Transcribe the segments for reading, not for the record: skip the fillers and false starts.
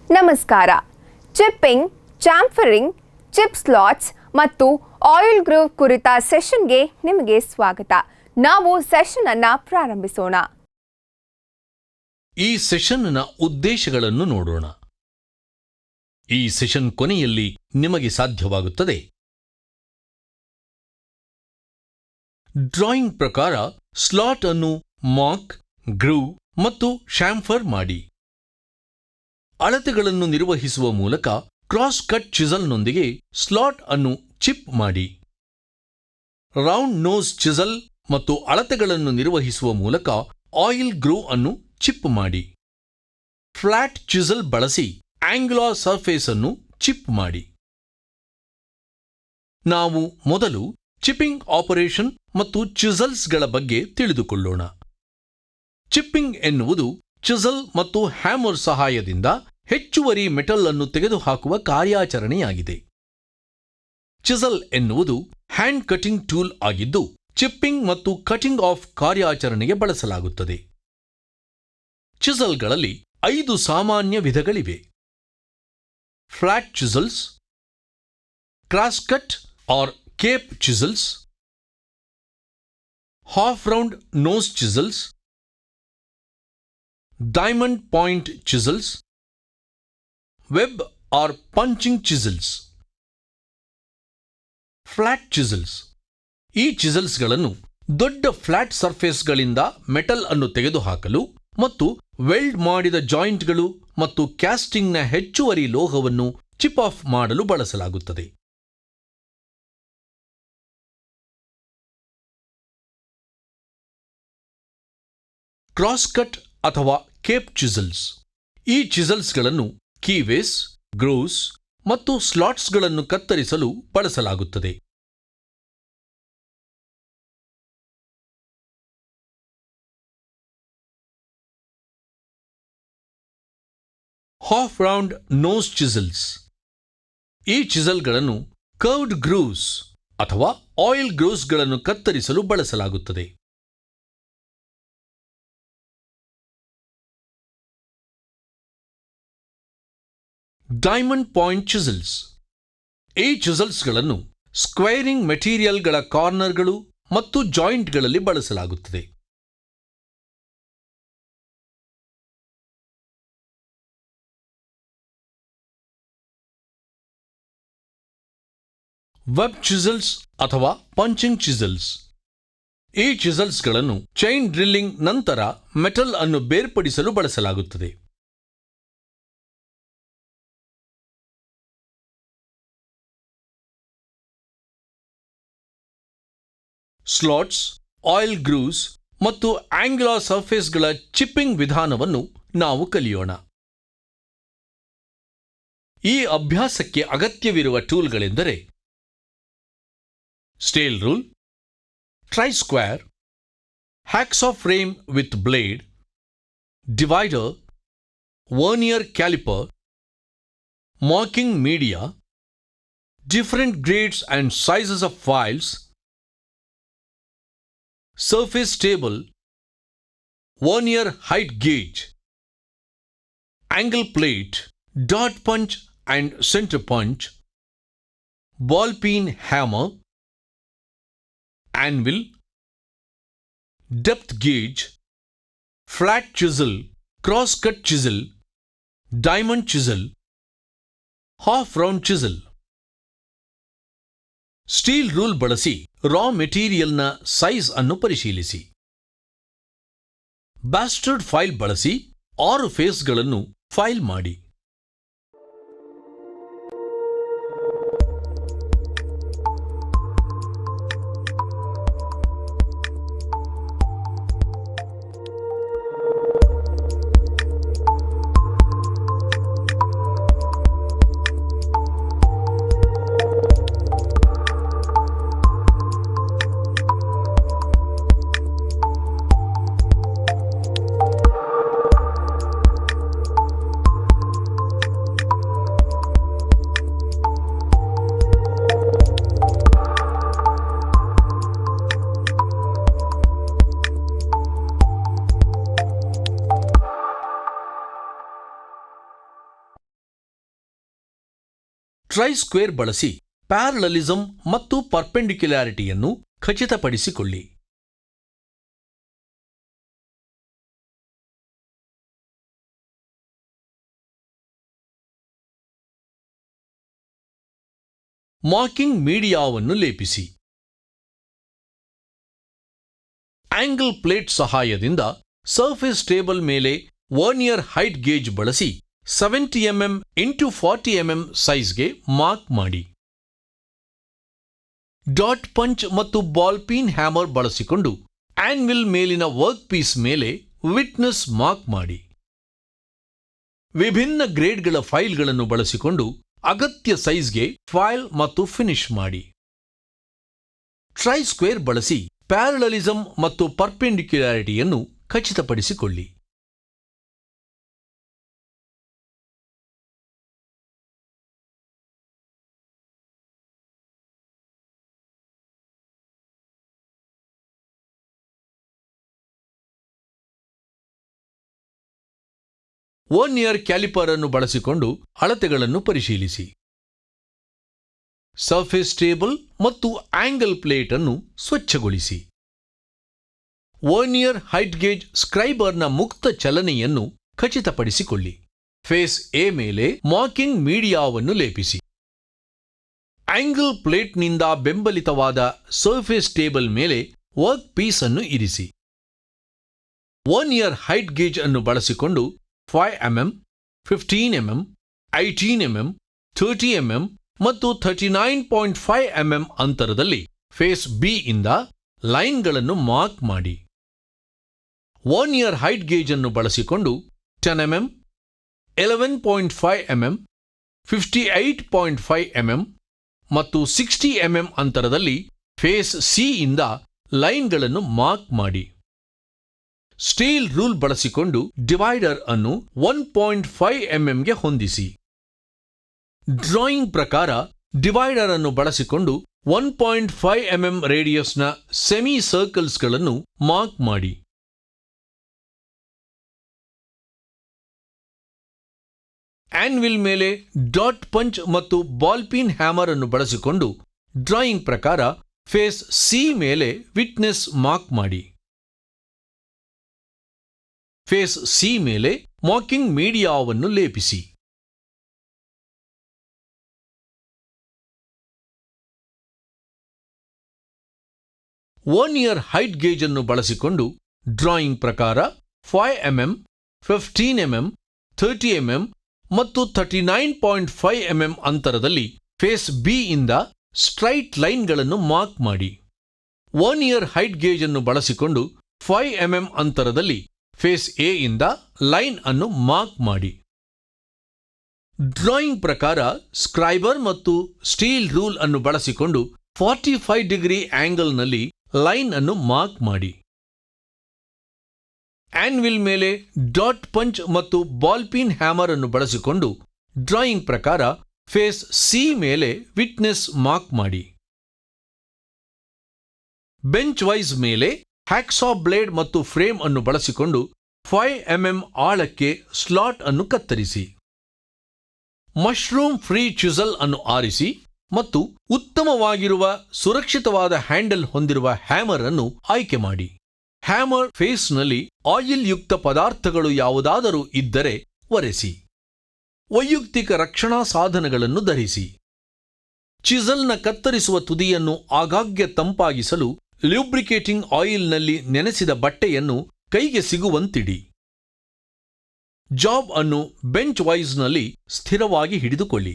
ನಮಸ್ಕಾರ. Chipping, chamfering, chip slots ಮತ್ತು oil groove ಕುರಿತ ಸೆಷನ್ಗೆ ನಿಮಗೆ ಸ್ವಾಗತ. ನಾವು ಸೆಷನ್ ಅನ್ನು ಪ್ರಾರಂಭಿಸೋಣ. ಈ ಸೆಷನ್ನ ಉದ್ದೇಶಗಳನ್ನು ನೋಡೋಣ. ಈ ಸೆಷನ್ ಕೊನೆಯಲ್ಲಿ ನಿಮಗೆ ಸಾಧ್ಯವಾಗುತ್ತದೆ ಡ್ರಾಯಿಂಗ್ ಪ್ರಕಾರ ಸ್ಲಾಟ್ ಅನ್ನು ಮಾರ್ಕ್, ಗ್ರೂವ್ ಮತ್ತು ಶಾಂಫರ್ ಮಾಡಿ, ಅಳತೆಗಳನ್ನು ನಿರ್ವಹಿಸುವ ಮೂಲಕ ಕ್ರಾಸ್ ಕಟ್ ಚಿಸಲ್ನೊಂದಿಗೆ ಸ್ಲಾಟ್ ಅನ್ನು ಚಿಪ್ ಮಾಡಿ, ರೌಂಡ್ ನೋಸ್ ಚಿಸಲ್ ಮತ್ತು ಅಳತೆಗಳನ್ನು ನಿರ್ವಹಿಸುವ ಮೂಲಕ ಆಯಿಲ್ ಗ್ರೂವ್ ಅನ್ನು ಚಿಪ್ ಮಾಡಿ, ಫ್ಲಾಟ್ ಚಿಸಲ್ ಬಳಸಿ ಆಂಗ್ಯುಲರ್ ಸರ್ಫೇಸ್ ಅನ್ನು ಚಿಪ್ ಮಾಡಿ. ನಾವು ಮೊದಲು ಚಿಪ್ಪಿಂಗ್ ಆಪರೇಷನ್ ಮತ್ತು ಚಿಸಲ್ಸ್ಗಳ ಬಗ್ಗೆ ತಿಳಿದುಕೊಳ್ಳೋಣ. ಚಿಪ್ಪಿಂಗ್ ಎನ್ನುವುದು ಚಿಸಲ್ ಮತ್ತು ಹ್ಯಾಮರ್ ಸಹಾಯದಿಂದ ಹೆಚ್ಚುವರಿ ಮೆಟಲ್ ಅನ್ನು ತೆಗೆದುಹಾಕುವ ಕಾರ್ಯಾಚರಣೆಯಾಗಿದೆ. ಚಿಸಲ್ ಎನ್ನುವುದು ಹ್ಯಾಂಡ್ ಕಟಿಂಗ್ ಟೂಲ್ ಆಗಿದ್ದು, ಚಿಪ್ಪಿಂಗ್ ಮತ್ತು ಕಟಿಂಗ್ ಆಫ್ ಕಾರ್ಯಾಚರಣೆಗೆ ಬಳಸಲಾಗುತ್ತದೆ. ಚಿಸಲ್ಗಳಲ್ಲಿ 5 ಸಾಮಾನ್ಯ ವಿಧಗಳಿವೆ: flat chisels, cross cut or cape chisels, half round nose chisels, diamond point chisels, web or punching chisels. Flat chisels. ಈ ಚಿಸಲ್ಸ್ಗಳನ್ನು ದೊಡ್ಡ ಫ್ಲಾಟ್ ಸರ್ಫೇಸ್ಗಳಿಂದ ಮೆಟಲ್ ಅನ್ನು ತೆಗೆದುಹಾಕಲು ಮತ್ತು ವೆಲ್ಡ್ ಮಾಡಿದ ಜಾಯಿಂಟ್ಗಳು ಮತ್ತು ಕ್ಯಾಸ್ಟಿಂಗ್ನ ಹೆಚ್ಚುವರಿ ಲೋಹವನ್ನು ಚಿಪ್ ಆಫ್ ಮಾಡಲು ಬಳಸಲಾಗುತ್ತದೆ. ಕ್ರಾಸ್ ಕಟ್ ಅಥವಾ ಕೇಪ್ ಚಿಸಲ್ಸ್. ಈ ಚಿಸಲ್ಸ್ಗಳನ್ನು ಕೀವೇಸ್, ಗ್ರೂವ್ಸ್ ಮತ್ತು ಸ್ಲಾಟ್ಸ್ಗಳನ್ನು ಕತ್ತರಿಸಲು ಬಳಸಲಾಗುತ್ತದೆ. Half round nose chisels. ಈ ಚಿಸಲ್ಗಳನ್ನು ಕರ್ವ್ಡ್ ಗ್ರೂವ್ಸ್ ಅಥವಾ ಆಯಿಲ್ ಗ್ರೂವ್ಸ್ಗಳನ್ನು ಕತ್ತರಿಸಲು ಬಳಸಲಾಗುತ್ತದೆ. Diamond point chisels. ಈ ಚಿಸಲ್ಸ್ಗಳನ್ನು ಸ್ಕ್ವೈರಿಂಗ್ ಮೆಟೀರಿಯಲ್ಗಳ ಕಾರ್ನರ್ಗಳು ಮತ್ತು ಜಾಯಿಂಟ್ಗಳಲ್ಲಿ ಬಳಸಲಾಗುತ್ತದೆ. ವೆಬ್ ಚಿಸಲ್ಸ್ ಅಥವಾ ಪಂಚಿಂಗ್ ಚಿಸಲ್ಸ್. ಈ ಚಿಸಲ್ಸ್ಗಳನ್ನು ಚೈನ್ ಡ್ರಿಲ್ಲಿಂಗ್ ನಂತರ ಮೆಟಲ್ ಅನ್ನು ಬೇರ್ಪಡಿಸಲು ಬಳಸಲಾಗುತ್ತದೆ. ಸ್ಲಾಟ್ಸ್, ಆಯಿಲ್ ಗ್ರೂವ್ಸ್ ಮತ್ತು ಆಂಗ್ಯುಲರ್ ಸರ್ಫೇಸ್ಗಳ ಚಿಪ್ಪಿಂಗ್ ವಿಧಾನವನ್ನು ನಾವು ಕಲಿಯೋಣ. ಈ ಅಭ್ಯಾಸಕ್ಕೆ ಅಗತ್ಯವಿರುವ ಟೂಲ್ಗಳೆಂದರೆ steel rule, try square, hacksaw frame with blade, divider, vernier calliper, marking media, different grades and sizes of files, surface table, vernier height gauge, angle plate, dot punch and center punch, ball peen hammer, anvil, depth gauge, flat chisel, cross cut chisel, diamond chisel, half round chisel. Steel rule ಬಳಸಿ ರಾ ಮೆಟೀರಿಯಲ್ನ size ಅನ್ನು ಪರಿಶೀಲಿಸಿ. Bastard file ಬಳಸಿ 6 ಫೇಸ್ಗಳನ್ನು file ಮಾಡಿ. Try square ಬಳಸಿ ಪ್ಯಾರಲಲಿಸಮ್ ಮತ್ತು ಪರ್ಪೆಂಡಿಕ್ಯುಲಾರಿಟಿಯನ್ನು ಖಚಿತಪಡಿಸಿಕೊಳ್ಳಿ. Marking ಮೀಡಿಯಾವನ್ನು ಲೇಪಿಸಿ. Angle plate ಸಹಾಯದಿಂದ surface table ಮೇಲೆ ವರ್ನಿಯರ್ ಹೈಟ್ ಗೇಜ್ ಬಳಸಿ 70 mm x 40 mm ಸೈಜ್ಗೆ ಮಾರ್ಕ್ ಮಾಡಿ. ಡಾಟ್ ಪಂಚ್ ಮತ್ತು ಬಾಲ್ ಪೀನ್ ಹ್ಯಾಮರ್ ಬಳಸಿಕೊಂಡು ಆನ್ವಿಲ್ ಮೇಲಿನ ವರ್ಕ್ ಪೀಸ್ ಮೇಲೆ ವಿಟ್ನೆಸ್ ಮಾರ್ಕ್ ಮಾಡಿ. ವಿಭಿನ್ನ ಗ್ರೇಡ್ಗಳ ಫೈಲ್ಗಳನ್ನು ಬಳಸಿಕೊಂಡು ಅಗತ್ಯ ಸೈಜ್ಗೆ ಫೈಲ್ ಮತ್ತು ಫಿನಿಶ್ ಮಾಡಿ. ಟ್ರೈ ಸ್ಕ್ವೇರ್ ಬಳಸಿ ಪ್ಯಾರಲಲಿಸಮ್ ಮತ್ತು ಪರ್ಪೆಂಡಿಕ್ಯುಲಾರಿಟಿಯನ್ನು ಖಚಿತಪಡಿಸಿಕೊಳ್ಳಿ. ವರ್ನಿಯರ್ ಕ್ಯಾಲಿಪರ್ ಅನ್ನು ಬಳಸಿಕೊಂಡು ಅಳತೆಗಳನ್ನು ಪರಿಶೀಲಿಸಿ. ಸರ್ಫೇಸ್ ಟೇಬಲ್ ಮತ್ತು ಆಂಗಲ್ ಪ್ಲೇಟ್ ಅನ್ನು ಸ್ವಚ್ಛಗೊಳಿಸಿ. ವರ್ನಿಯರ್ ಹೈಟ್ ಗೇಜ್ ಸ್ಕ್ರೈಬರ್ನ ಮುಕ್ತ ಚಲನೆಯನ್ನು ಖಚಿತಪಡಿಸಿಕೊಳ್ಳಿ. ಫೇಸ್ ಎ ಮೇಲೆ ಮಾರ್ಕಿಂಗ್ ಮೀಡಿಯಾವನ್ನು ಲೇಪಿಸಿ. ಆಂಗಲ್ ಪ್ಲೇಟ್ನಿಂದ ಬೆಂಬಲಿತವಾದ ಸರ್ಫೇಸ್ ಟೇಬಲ್ ಮೇಲೆ ವರ್ಕ್ ಪೀಸ್ ಅನ್ನು ಇರಿಸಿ. ವರ್ನಿಯರ್ ಹೈಟ್ ಗೇಜ್ ಅನ್ನು ಬಳಸಿಕೊಂಡು 5 mm, 15 mm, 18 mm, 30 mm ಮತ್ತು 39.5 mm ಅಂತರದಲ್ಲಿ ಫೇಸ್ ಬಿ ಇಂದ ಲೈನ್ಗಳನ್ನು ಮಾರ್ಕ್ ಮಾಡಿ. ವರ್ನಿಯರ್ ಹೈಟ್ ಗೇಜ್ ಅನ್ನು ಬಳಸಿಕೊಂಡು 10 mm, 11.5 mm, 58.5 mm ಮತ್ತು 60 mm ಅಂತರದಲ್ಲಿ ಫೇಸ್ ಸಿ ಇಂದ ಲೈನ್ಗಳನ್ನು ಮಾರ್ಕ್ ಮಾಡಿ. ಸ್ಟೀಲ್ ರೂಲ್ ಬಳಸಿಕೊಂಡು ಡಿವೈಡರ್ ಅನ್ನು 1.5 mm ಗೆ ಹೊಂದಿಸಿ. ಡ್ರಾಯಿಂಗ್ ಪ್ರಕಾರ ಡಿವೈಡರ್ ಅನ್ನು ಬಳಸಿಕೊಂಡು 1.5 mm ರೇಡಿಯಸ್ನ ಸೆಮಿ ಸರ್ಕಲ್ಸ್ಗಳನ್ನು ಮಾರ್ಕ್ ಮಾಡಿ. ಆನ್ವಿಲ್ ಮೇಲೆ ಡಾಟ್ ಪಂಚ್ ಮತ್ತು ಬಾಲ್ ಪೀನ್ ಹ್ಯಾಮರ್ ಅನ್ನು ಬಳಸಿಕೊಂಡು ಡ್ರಾಯಿಂಗ್ ಪ್ರಕಾರ ಫೇಸ್ ಸಿ ಮೇಲೆ ವಿಟ್ನೆಸ್ ಮಾರ್ಕ್ ಮಾಡಿ. ಫೇಸ್ ಸಿ ಮೇಲೆ ಮಾರ್ಕಿಂಗ್ ಮೀಡಿಯಾವನ್ನು ಲೇಪಿಸಿ. ವರ್ನಿಯರ್ ಹೈಟ್ ಗೇಜ್ ಅನ್ನು ಬಳಸಿಕೊಂಡು ಡ್ರಾಯಿಂಗ್ ಪ್ರಕಾರ 5 mm, 15 mm, 30 mm ಮತ್ತು 39.5 mm ಅಂತರದಲ್ಲಿ ಫೇಸ್ ಬಿ ಇಂದ ಸ್ಟ್ರೈಟ್ ಲೈನ್ಗಳನ್ನು ಮಾರ್ಕ್ ಮಾಡಿ. ವರ್ನಿಯರ್ ಹೈಟ್ ಗೇಜ್ ಅನ್ನು ಬಳಸಿಕೊಂಡು 5 mm ಅಂತರದಲ್ಲಿ ಫೇಸ್ ಎ ಇಂದ ಲೈನ್ ಅನ್ನು ಮಾರ್ಕ್ ಮಾಡಿ. ಡ್ರಾಯಿಂಗ್ ಪ್ರಕಾರ ಸ್ಕ್ರೈಬರ್ ಮತ್ತು ಸ್ಟೀಲ್ ರೂಲ್ ಅನ್ನು ಬಳಸಿಕೊಂಡು 45 ಡಿಗ್ರಿ ಆಂಗಲ್ನಲ್ಲಿ ಲೈನ್ ಅನ್ನು ಮಾರ್ಕ್ ಮಾಡಿ. ಆನ್ವಿಲ್ ಮೇಲೆ ಡಾಟ್ ಪಂಚ್ ಮತ್ತು ಬಾಲ್ ಪೀನ್ ಹ್ಯಾಮರ್ ಅನ್ನು ಬಳಸಿಕೊಂಡು ಡ್ರಾಯಿಂಗ್ ಪ್ರಕಾರ ಫೇಸ್ ಸಿ ಮೇಲೆ ವಿಟ್ನೆಸ್ ಮಾರ್ಕ್ ಮಾಡಿ. ಬೆಂಚ್ ವೈಸ್ ಮೇಲೆ ಹ್ಯಾಕ್ಸಾ ಬ್ಲೇಡ್ ಮತ್ತು ಫ್ರೇಮ್ ಅನ್ನು ಬಳಸಿಕೊಂಡು 5 mm ಆಳಕ್ಕೆ ಸ್ಲಾಟ್ ಅನ್ನು ಕತ್ತರಿಸಿ. ಮಶ್ರೂಮ್ ಫ್ರೀ ಚಿಸಲ್ ಅನ್ನು ಆರಿಸಿ ಮತ್ತು ಉತ್ತಮವಾಗಿರುವ ಸುರಕ್ಷಿತವಾದ ಹ್ಯಾಂಡಲ್ ಹೊಂದಿರುವ ಹ್ಯಾಮರ್ ಅನ್ನು ಆಯ್ಕೆ ಮಾಡಿ. ಹ್ಯಾಮರ್ ಫೇಸ್ನಲ್ಲಿ ಆಯಿಲ್ ಯುಕ್ತ ಪದಾರ್ಥಗಳು ಯಾವುದಾದರೂ ಇದ್ದರೆ ಒರೆಸಿ. ವೈಯಕ್ತಿಕ ರಕ್ಷಣಾ ಸಾಧನಗಳನ್ನು ಧರಿಸಿ. ಚಿಸಲ್ನ ಕತ್ತರಿಸುವ ತುದಿಯನ್ನು ಆಗಾಗ್ಗೆ ತಂಪಾಗಿಸಲು ಲ್ಯೂಬ್ರಿಕೇಟಿಂಗ್ ಆಯಿಲ್ನಲ್ಲಿ ನೆನೆಸಿದ ಬಟ್ಟೆಯನ್ನು ಕೈಗೆ ಸಿಗುವಂತಿಡಿ. ಜಾಬ್ ಅನ್ನು ಬೆಂಚ್ ವೈಸ್ನಲ್ಲಿ ಸ್ಥಿರವಾಗಿ ಹಿಡಿದುಕೊಳ್ಳಿ.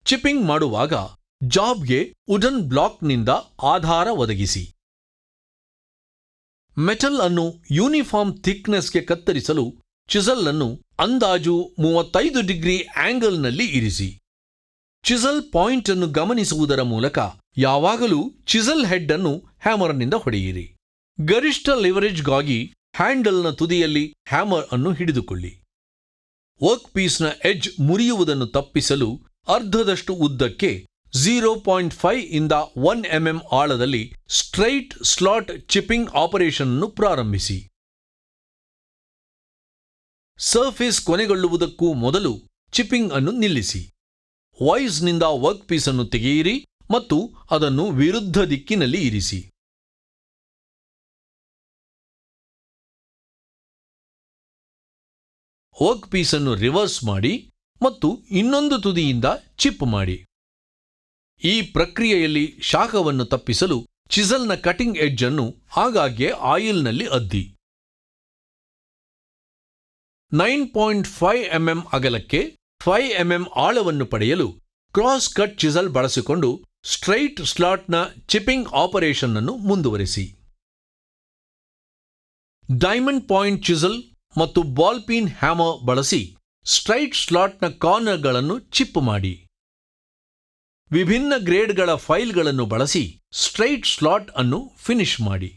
ಚಿಪ್ಪಿಂಗ್ ಮಾಡುವಾಗ ಜಾಬ್ಗೆ ವುಡನ್ ಬ್ಲಾಕ್ನಿಂದ ಆಧಾರ ಒದಗಿಸಿ. ಮೆಟಲ್ ಅನ್ನು ಯೂನಿಫಾರ್ಮ್ ಥಿಕ್ನೆಸ್ಗೆ ಕತ್ತರಿಸಲು ಚಿಸಲ್ ಅನ್ನು ಅಂದಾಜು 35 ಡಿಗ್ರಿ ಆಂಗಲ್ನಲ್ಲಿ ಇರಿಸಿ. ಚಿಸಲ್ ಪಾಯಿಂಟ್ ಅನ್ನು ಗಮನಿಸುವುದರ ಮೂಲಕ ಯಾವಾಗಲೂ ಚಿಸಲ್ ಹೆಡ್ ಅನ್ನು ಹ್ಯಾಮರ್ನಿಂದ ಹೊಡೆಯಿರಿ. ಗರಿಷ್ಠ ಲಿವರೇಜ್ಗಾಗಿ ಹ್ಯಾಂಡಲ್ನ ತುದಿಯಲ್ಲಿ ಹ್ಯಾಮರ್ ಅನ್ನು ಹಿಡಿದುಕೊಳ್ಳಿ. ವರ್ಕ್ ಪೀಸ್ನ ಎಡ್ಜ್ ಮುರಿಯುವುದನ್ನು ತಪ್ಪಿಸಲು ಅರ್ಧದಷ್ಟು ಉದ್ದಕ್ಕೆ 0.5 ಇಂದ 1 mm ಆಳದಲ್ಲಿ ಸ್ಟ್ರೈಟ್ ಸ್ಲಾಟ್ ಚಿಪ್ಪಿಂಗ್ ಆಪರೇಷನ್ ಅನ್ನು ಪ್ರಾರಂಭಿಸಿ. ಸರ್ಫೇಸ್ ಕೊನೆಗೊಳ್ಳುವುದಕ್ಕೂ ಮೊದಲು ಚಿಪ್ಪಿಂಗ್ ಅನ್ನು ನಿಲ್ಲಿಸಿ. ವಾಯ್ಸ್ನಿಂದ ವರ್ಕ್ ಪೀಸ್ ಅನ್ನು ತೆಗೆಯಿರಿ ಮತ್ತು ಅದನ್ನು ವಿರುದ್ಧ ದಿಕ್ಕಿನಲ್ಲಿ ಇರಿಸಿ. ವರ್ಕ್ ಪೀಸ್ ಅನ್ನು ರಿವರ್ಸ್ ಮಾಡಿ ಮತ್ತು ಇನ್ನೊಂದು ತುದಿಯಿಂದ ಚಿಪ್ ಮಾಡಿ. ಈ ಪ್ರಕ್ರಿಯೆಯಲ್ಲಿ ಶಾಖವನ್ನು ತಪ್ಪಿಸಲು ಚಿಸಲ್ನ ಕಟಿಂಗ್ ಎಡ್ಜ್ ಅನ್ನು ಆಗಾಗ್ಗೆ ಆಯಿಲ್ನಲ್ಲಿ ಅದ್ದಿ. 9.5 mm ಅಗಲಕ್ಕೆ 5 mm ಆಳವನ್ನು ಪಡೆಯಲು ಕ್ರಾಸ್ ಕಟ್ ಚಿಸಲ್ ಬಳಸಿಕೊಂಡು ಸ್ಟ್ರೈಟ್ ಸ್ಲಾಟ್ನ ಚಿಪ್ಪಿಂಗ್ ಆಪರೇಷನ್ ಅನ್ನು ಮುಂದುವರಿಸಿ. ಡೈಮಂಡ್ ಪಾಯಿಂಟ್ ಚಿಸಲ್ ಮತ್ತು ಬಾಲ್ ಪೀನ್ ಹ್ಯಾಮರ್ ಬಳಸಿ ಸ್ಟ್ರೈಟ್ ಸ್ಲಾಟ್ನ ಕಾರ್ನರ್ಗಳನ್ನು ಚಿಪ್ ಮಾಡಿ. ವಿಭಿನ್ನ ಗ್ರೇಡ್ಗಳ ಫೈಲ್ಗಳನ್ನು ಬಳಸಿ ಸ್ಟ್ರೈಟ್ ಸ್ಲಾಟ್ ಅನ್ನು ಫಿನಿಶ್ ಮಾಡಿ.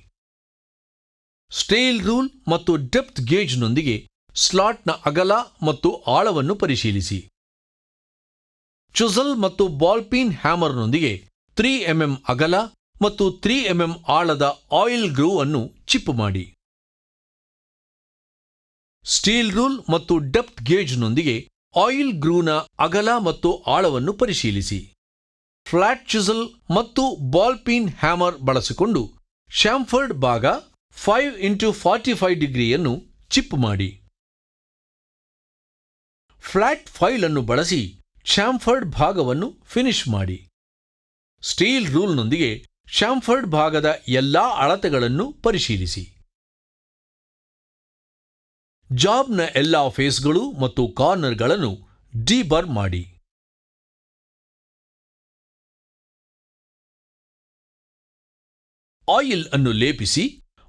ಸ್ಟೇಲ್ ರೂಲ್ ಮತ್ತು ಡೆಪ್ತ್ ಗೇಜ್ನೊಂದಿಗೆ ಸ್ಲಾಟ್ನ ಅಗಲ ಮತ್ತು ಆಳವನ್ನು ಪರಿಶೀಲಿಸಿ. ಚುಸಲ್ ಮತ್ತು ಬಾಲ್ ಪೀನ್ ಹ್ಯಾಮರ್ನೊಂದಿಗೆ 3 mm ಅಗಲ ಮತ್ತು 3 mm ಆಳದ ಆಯಿಲ್ ಗ್ರೂವ್ ಅನ್ನು ಚಿಪ್ ಮಾಡಿ. ಸ್ಟೀಲ್ ರೂಲ್ ಮತ್ತು ಡೆಪ್ತ್ ಗೇಜ್ನೊಂದಿಗೆ ಆಯಿಲ್ ಗ್ರೂವ್ನ ಅಗಲ ಮತ್ತು ಆಳವನ್ನು ಪರಿಶೀಲಿಸಿ. ಫ್ಲಾಟ್ ಚಿಸಲ್ ಮತ್ತು ಬಾಲ್ ಪೀನ್ ಹ್ಯಾಮರ್ ಬಳಸಿಕೊಂಡು ಶಾಂಫರ್ಡ್ ಭಾಗ 5x45 ಡಿಗ್ರಿಯನ್ನು ಚಿಪ್ ಮಾಡಿ. ಫ್ಲಾಟ್ ಫೈಲ್ ಅನ್ನು ಬಳಸಿ ಶಾಂಫರ್ಡ್ ಭಾಗವನ್ನು ಫಿನಿಶ್ ಮಾಡಿ. ಸ್ಟೀಲ್ ರೂಲ್ನೊಂದಿಗೆ ಶಾಂಫರ್ಡ್ ಭಾಗದ ಎಲ್ಲಾ ಅಳತೆಗಳನ್ನು ಪರಿಶೀಲಿಸಿ. ಜಾಬ್ನ ಎಲ್ಲಾ ಫೇಸ್ಗಳು ಮತ್ತು ಕಾರ್ನರ್ಗಳನ್ನು ಡಿಬರ್ ಮಾಡಿ. ಆಯಿಲ್ ಅನ್ನು ಲೇಪಿಸಿ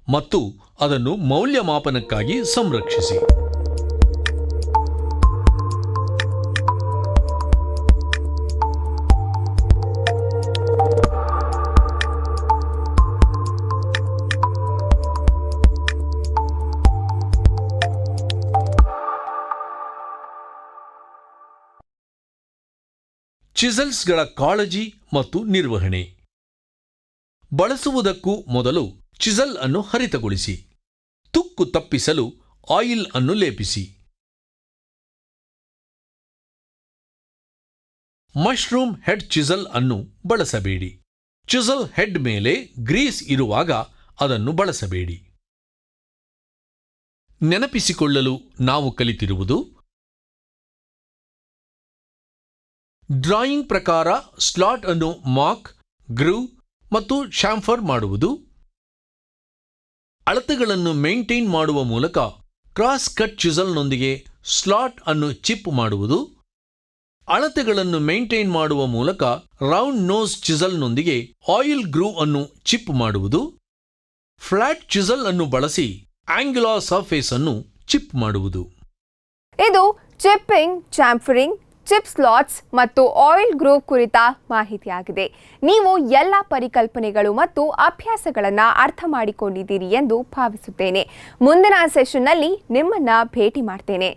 ಮತ್ತು ಅದನ್ನು ಮೌಲ್ಯಮಾಪನಕ್ಕಾಗಿ ಸಂರಕ್ಷಿಸಿ. ಚಿಸಲ್ಸ್ಗಳ ಕಾಳಜಿ ಮತ್ತು ನಿರ್ವಹಣೆ. ಬಳಸುವುದಕ್ಕೂ ಮೊದಲು ಚಿಸಲ್ ಅನ್ನು ಹರಿತಗೊಳಿಸಿ. ತುಕ್ಕು ತಪ್ಪಿಸಲು ಆಯಿಲ್ ಅನ್ನು ಲೇಪಿಸಿ. ಮಶ್ರೂಮ್ ಹೆಡ್ ಚಿಸಲ್ ಅನ್ನು ಬಳಸಬೇಡಿ. ಚಿಸಲ್ ಹೆಡ್ ಮೇಲೆ ಗ್ರೀಸ್ ಇರುವಾಗ ಅದನ್ನು ಬಳಸಬೇಡಿ. ನೆನಪಿಸಿಕೊಳ್ಳಲು ನಾವು ಕಲಿತಿರುವುದು: ಡ್ರಾಯಿಂಗ್ ಪ್ರಕಾರ ಸ್ಲಾಟ್ ಅನ್ನು ಮಾರ್ಕ್, ಗ್ರೂವ್ ಮತ್ತು ಶಾಂಫರ್ ಮಾಡುವುದು, ಅಳತೆಗಳನ್ನು ಮೇಂಟೈನ್ ಮಾಡುವ ಮೂಲಕ ಕ್ರಾಸ್ ಕಟ್ ಚಿಸಲ್ನೊಂದಿಗೆ ಸ್ಲಾಟ್ ಅನ್ನು ಚಿಪ್ ಮಾಡುವುದು, ಅಳತೆಗಳನ್ನು ಮೇಂಟೈನ್ ಮಾಡುವ ಮೂಲಕ ರೌಂಡ್ ನೋಸ್ ಚಿಸಲ್ನೊಂದಿಗೆ ಆಯಿಲ್ ಗ್ರೂವ್ ಅನ್ನು ಚಿಪ್ ಮಾಡುವುದು, ಫ್ಲಾಟ್ ಚಿಸಲ್ ಅನ್ನು ಬಳಸಿ ಆಂಗ್ಯುಲರ್ ಸರ್ಫೇಸ್ ಅನ್ನು ಚಿಪ್ ಮಾಡುವುದು. ಇದು ಚಿಪ್ಪಿಂಗ್, ಚಾಂಫರಿಂಗ್, ಚಿಪ್ ಸ್ಲಾಟ್ಸ್ ಮತ್ತು ಆಯಿಲ್ ಗ್ರೂವ್ ಕುರಿತ ಮಾಹಿತಿಯಾಗಿದೆ. ನೀವು ಎಲ್ಲ ಪರಿಕಲ್ಪನೆಗಳು ಮತ್ತು ಅಭ್ಯಾಸಗಳನ್ನು ಅರ್ಥ ಮಾಡಿಕೊಂಡಿದ್ದೀರಿ ಎಂದು ಭಾವಿಸುತ್ತೇನೆ. ಮುಂದಿನ ಸೆಷನ್ನಲ್ಲಿ ನಿಮ್ಮನ್ನ ಭೇಟಿ ಮಾಡ್ತೇನೆ.